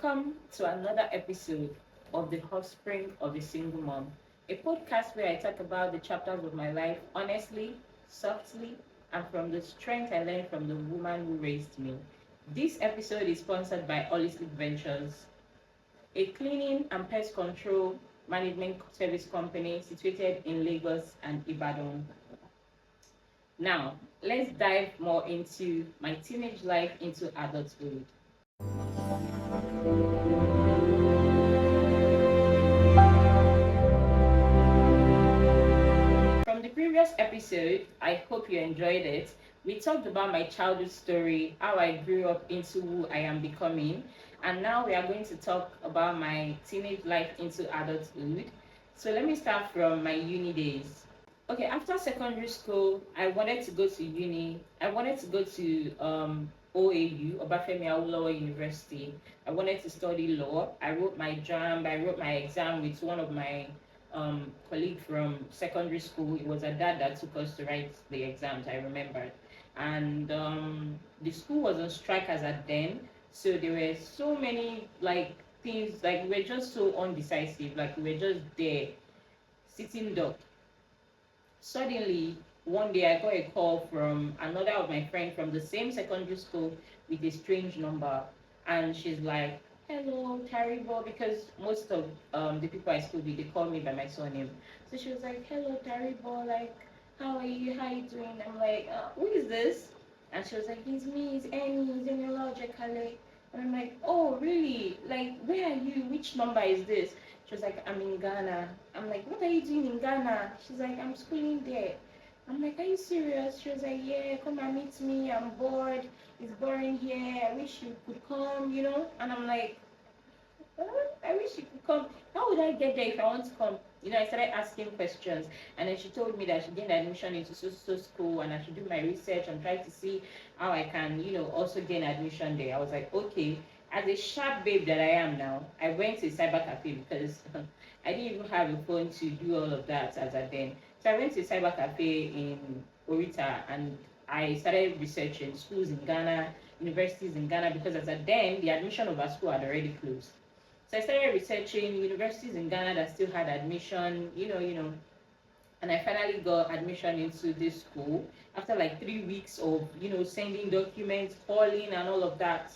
Welcome to another episode of The Offspring of a Single Mom, a podcast where I talk about the chapters of my life honestly, softly, and from the strength I learned from the woman who raised me. This episode is sponsored by Holistic Ventures, a cleaning and pest control management service company situated in Lagos and Ibadan. Now, let's dive more into my teenage life into adulthood. From the previous episode, I hope you enjoyed it. We talked about my childhood story, how I grew up into who I am becoming, and now we are going to talk about my teenage life into adulthood. So let me start from my uni days. Okay, after secondary school, I wanted to go to uni. I wanted to go to OAU, Obafemi Awolowo University. I wanted to study law. I wrote my JAMB. I wrote my exam with one of my colleague from secondary school. It was a dad that took us to write the exams. I remembered, and the school was on strike as at then. So there were so many like things. Like we were just so undecisive. Like we were just there, sitting duck. Suddenly, one day I got a call from another of my friends from the same secondary school with a strange number. And she's like, "Hello, Taribo," because most of the people I school with, they call me by my surname. So she was like, "Hello, Taribo, like, how are you? How you doing?" I'm like, "Who is this?" And she was like, "It's me, it's Annie, it's Eniloja Kale." And I'm like, "Oh, really? Like, where are you? Which number is this?" She was like, "I'm in Ghana." I'm like, "What are you doing in Ghana?" She's like, "I'm schooling there." I'm like, "Are you serious?" She was like, "Yeah, come and meet me. I'm bored. It's boring here. I wish you could come. And I'm like, I wish you could come. How would I get there if I want to come? I started asking questions. And then she told me that she gained admission into so school and I should do my research and try to see how I can, also gain admission there. I was like, okay. As a sharp babe that I am now, I went to a cyber cafe because I didn't even have a phone to do all of that as at then. So I went to a cyber cafe in Orita and I started researching schools in Ghana, universities in Ghana, because as at then, the admission of our school had already closed. So I started researching universities in Ghana that still had admission, and I finally got admission into this school after like 3 weeks of, sending documents, calling, and all of that.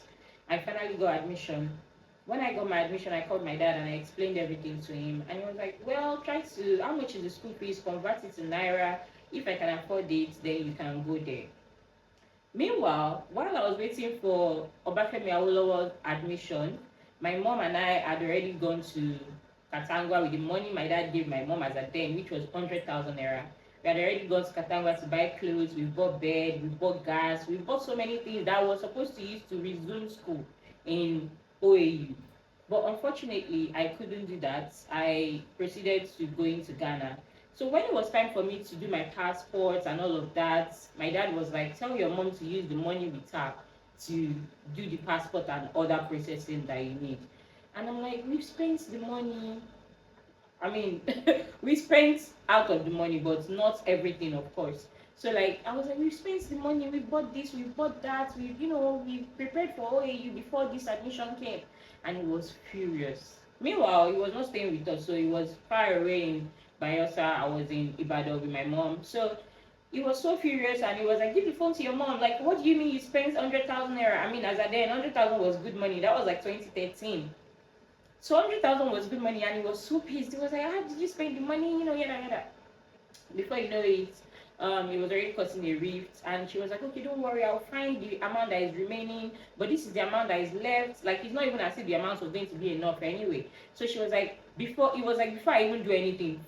I finally got admission. When I got my admission, I called my dad and I explained everything to him. And he was like, "Well, how much is the school fees? Convert it to Naira. If I can afford it, then you can go there." Meanwhile, while I was waiting for Obafemi Awolowo's admission, my mom and I had already gone to Katangwa with the money my dad gave my mom as a then, which was 100,000 naira. We had already gone to Katangwa to buy clothes, we bought bed, we bought gas, we bought so many things that was supposed to use to resume school in OAU. But unfortunately, I couldn't do that. I proceeded to go into Ghana. So when it was time for me to do my passport and all of that, my dad was like, "Tell your mom to use the money with her to do the passport and other processing that you need." And I'm like, "We've spent the money. I mean, we spent out of the money, but not everything, of course." So like I was like, "We've spent the money, we bought this, we bought that, we prepared for OAU before this admission came." And he was furious. Meanwhile, he was not staying with us, so he was far away in Bayelsa. I was in Ibadan with my mom. So he was so furious and he was like, "Give the phone to your mom. Like, what do you mean you spent 100,000 naira?" I mean, as at then, 100,000 was good money. That was like 2013. So 100,000 was good money, and he was so pissed. He was like, "How did you spend the money? Yada yada." Before you know it, he was already causing a rift, and she was like, "Okay, don't worry, I'll find the amount that is remaining, but this is the amount that is left." Like, it's not even as if the amount was going to be enough anyway. So she was like, before I even do anything,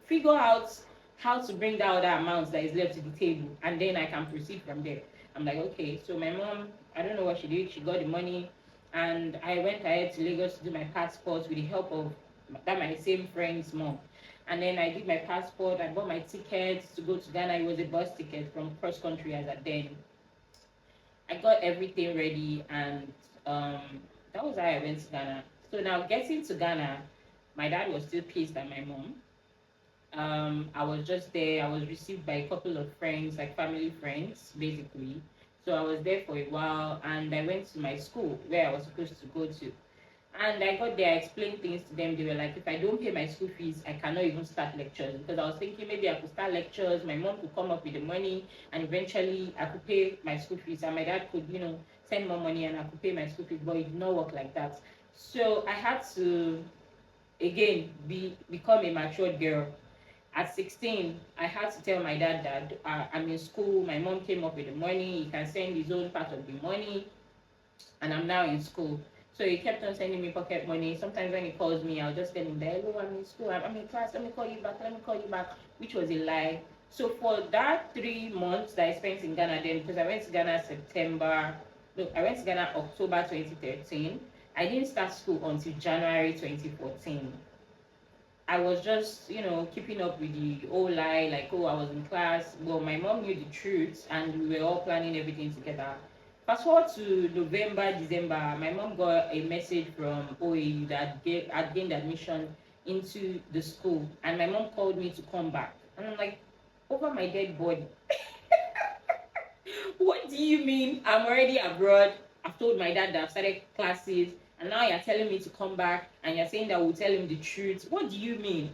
figure out how to bring that other amount that is left to the table, and then I can proceed from there. I'm like, okay. So my mom, I don't know what she did. She got the money, and I went ahead to Lagos to do my passport with the help of my same friend's mom. And then I did my passport. I bought my tickets to go to Ghana. It was a bus ticket from cross country as at then. I got everything ready, and um, that was how I went to Ghana. So now getting to Ghana, my dad was still pissed at my mom. I was just there. I was received by a couple of friends, like family friends, basically. So I was there for a while, and I went to my school where I was supposed to go to. And I got there, I explained things to them. They were like, if I don't pay my school fees, I cannot even start lectures. Because I was thinking maybe I could start lectures, my mom could come up with the money, and eventually I could pay my school fees. And my dad could, send more money and I could pay my school fees. But it did not work like that. So I had to, again, become a matured girl. At 16, I had to tell my dad that I'm in school. My mom came up with the money. He can send his own part of the money, and I'm now in school. So he kept on sending me pocket money. Sometimes when he calls me, I'll just tell him that, hello, I'm in school, I'm in class, let me call you back, let me call you back, which was a lie. So for that 3 months that I spent in Ghana then, because I went to Ghana September, no, I went to Ghana October 2013. I didn't start school until January 2014. I was just, keeping up with the whole lie, like, oh, I was in class. Well, my mom knew the truth, and we were all planning everything together. Fast forward to November, December, my mom got a message from OAU that had gained admission into the school, and my mom called me to come back. And I'm like, over my dead body. What do you mean? I'm already abroad. I've told my dad that I've started classes, and now you're telling me to come back, and you're saying that we'll tell him the truth. What do you mean?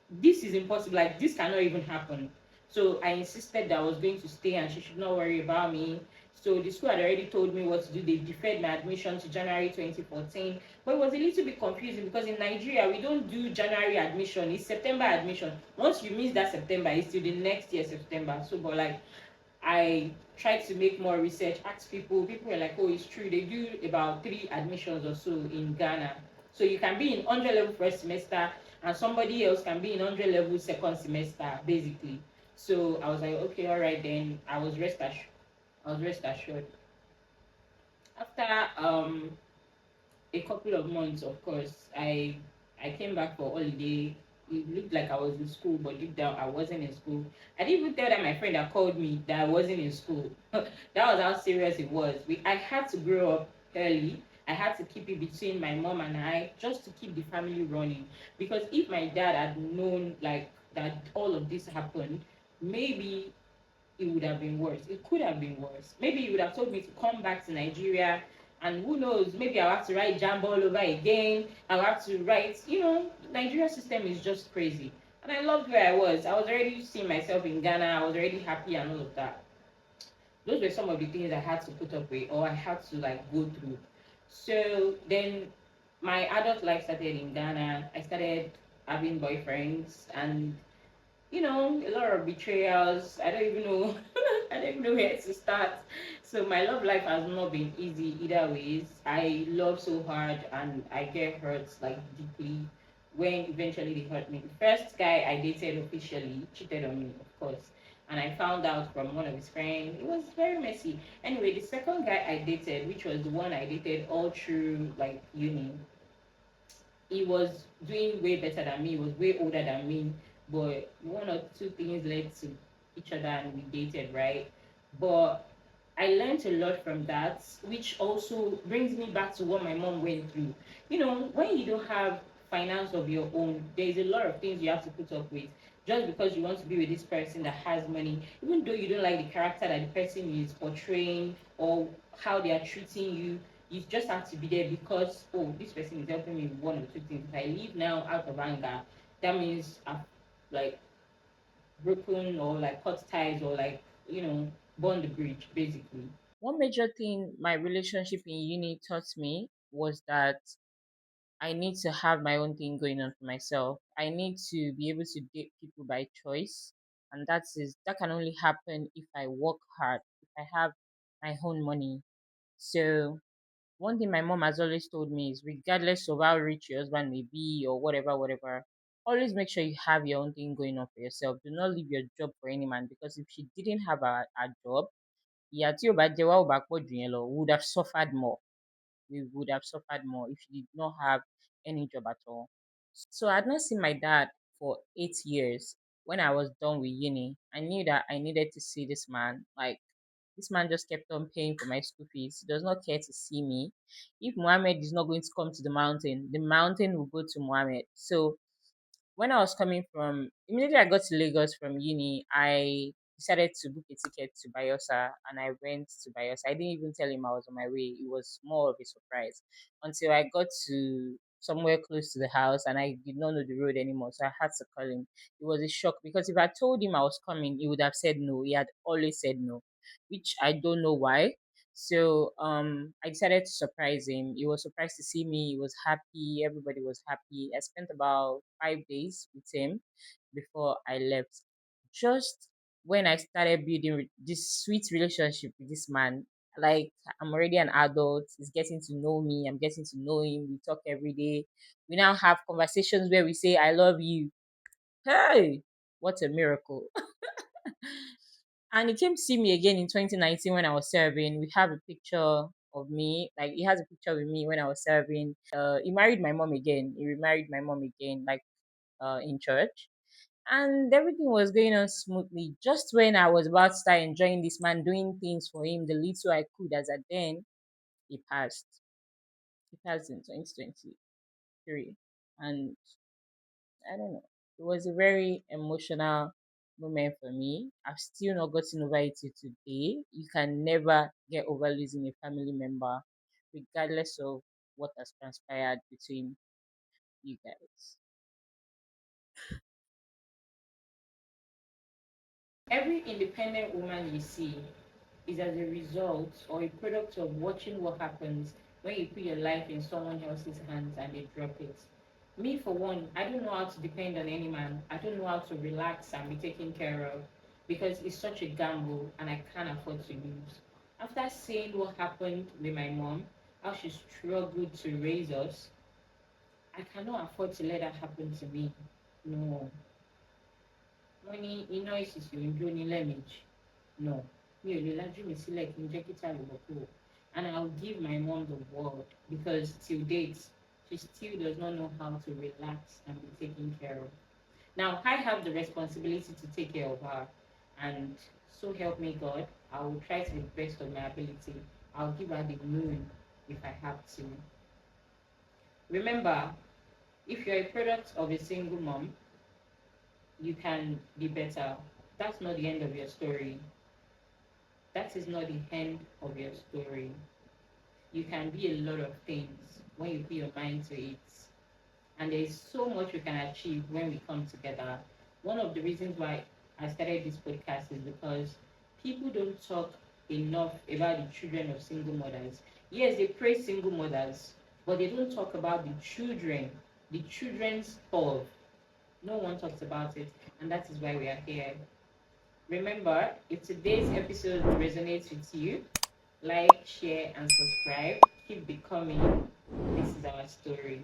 This is impossible. Like, this cannot even happen. So I insisted that I was going to stay and she should not worry about me. So the school had already told me what to do. They deferred my admission to January 2014. But it was a little bit confusing because in Nigeria, we don't do January admission. It's September admission. Once you miss that September, it's till the next year, September. So, but like, I tried to make more research, ask people. People were like, oh, it's true. They do about 3 admissions or so in Ghana. So you can be in 100 level first semester, and somebody else can be in 100 level second semester, basically. So I was like, okay, all right, then I was rest assured. After a couple of months, of course, I came back for holiday. It looked like I was in school, but deep down I wasn't in school. I didn't even tell that my friend that called me that I wasn't in school. That was how serious it was. I had to grow up early. I had to keep it between my mom and I just to keep the family running. Because if my dad had known like that all of this happened, maybe it would have been worse. It could have been worse. Maybe he would have told me to come back to Nigeria, and who knows, maybe I'll have to write Jumbo all over again. I'll have to write, Nigeria system is just crazy. And I loved where I was. I was already seeing myself in Ghana. I was already happy and all of that. Those were some of the things I had to put up with or I had to like go through. So then my adult life started in Ghana. I started having boyfriends and a lot of betrayals. I don't even know. I don't even know where to start. So my love life has not been easy either ways. I love so hard and I get hurt like deeply when eventually they hurt me. The first guy I dated officially cheated on me, of course. And I found out from one of his friends. It was very messy. Anyway, the second guy I dated, which was the one I dated all through like uni, he was doing way better than me. He was way older than me, but one or two things led to each other and we dated, right? But I learned a lot from that, which also brings me back to what my mom went through. When you don't have finance of your own, there's a lot of things you have to put up with. Just because you want to be with this person that has money, even though you don't like the character that the person is portraying or how they are treating you just have to be there because, oh, this person is helping me with one or two things. If I leave now out of anger, that means I've like broken or like cut ties or like burned the bridge basically. One major thing my relationship in uni taught me was that I need to have my own thing going on for myself. I need to be able to date people by choice, and that can only happen if I work hard, if I have my own money. So one thing my mom has always told me is regardless of how rich your husband may be or whatever, whatever, always make sure you have your own thing going on for yourself. Do not leave your job for any man because if she didn't have a job, ìyà tí ò bá jẹ wá ò bá pọ̀ jù yẹn lọ, we would have suffered more. We would have suffered more if she did not have any job at all. So I had not seen my dad for 8 years. When I was done with uni, I knew that I needed to see this man. Like, this man just kept on paying for my school fees. He does not care to see me. If Mohammed is not going to come to the mountain will go to Mohammed. So when I was coming from, immediately I got to Lagos from uni, I decided to book a ticket to Bayelsa, and I went to Bayelsa. I didn't even tell him I was on my way. It was more of a surprise until I got to somewhere close to the house and I did not know the road anymore. So I had to call him. It was a shock because if I told him I was coming, he would have said no. He had always said no, which I don't know why. So I decided to surprise him. He was surprised to see me. He was happy. Everybody was happy. I spent about 5 days with him before I left. Just when I started building this sweet relationship with this man, like I'm already an adult, he's getting to know me, I'm getting to know him, we talk every day. We now have conversations where we say, I love you. Hey, what a miracle. And he came to see me again in 2019 when I was serving. We have a picture of me, like he has a picture with me when I was serving. He married my mom again. He remarried my mom again, like in church, and everything was going on smoothly. Just when I was about to start enjoying this man, doing things for him, the little I could, as at then, he passed. He passed in 2023, and I don't know. It was a very emotional moment for me. I've still not gotten over it till today. You can never get over losing a family member, regardless of what has transpired between you guys. Every independent woman you see is as a result or a product of watching what happens when you put your life in someone else's hands and they drop it. Me, for one, I don't know how to depend on any man. I don't know how to relax and be taken care of because it's such a gamble and I can't afford to lose. After seeing what happened with my mom, how she struggled to raise us, I cannot afford to let that happen to me. No. Money, iná ìṣìṣì ojú ní lẹ́ẹ̀mejì. No, mi ò lè lajú mi sílẹ̀ kí n jẹ́ kí tàlùbọ̀ kúrò. And I'll give my mom the world because till date, she still does not know how to relax and be taken care of. Now, I have the responsibility to take care of her. And so help me God, I will try to the best of my ability. I'll give her the moon if I have to. Remember, if you're a product of a single mom, you can be better. That's not the end of your story. That is not the end of your story. You can be a lot of things when you put your mind to it. And there is so much we can achieve when we come together. One of the reasons why I started this podcast is because people don't talk enough about the children of single mothers. Yes, they praise single mothers, but they don't talk about the children's of. No one talks about it, and that is why we are here. Remember, if today's episode resonates with you, like, share, and subscribe. Keep becoming. This is our story.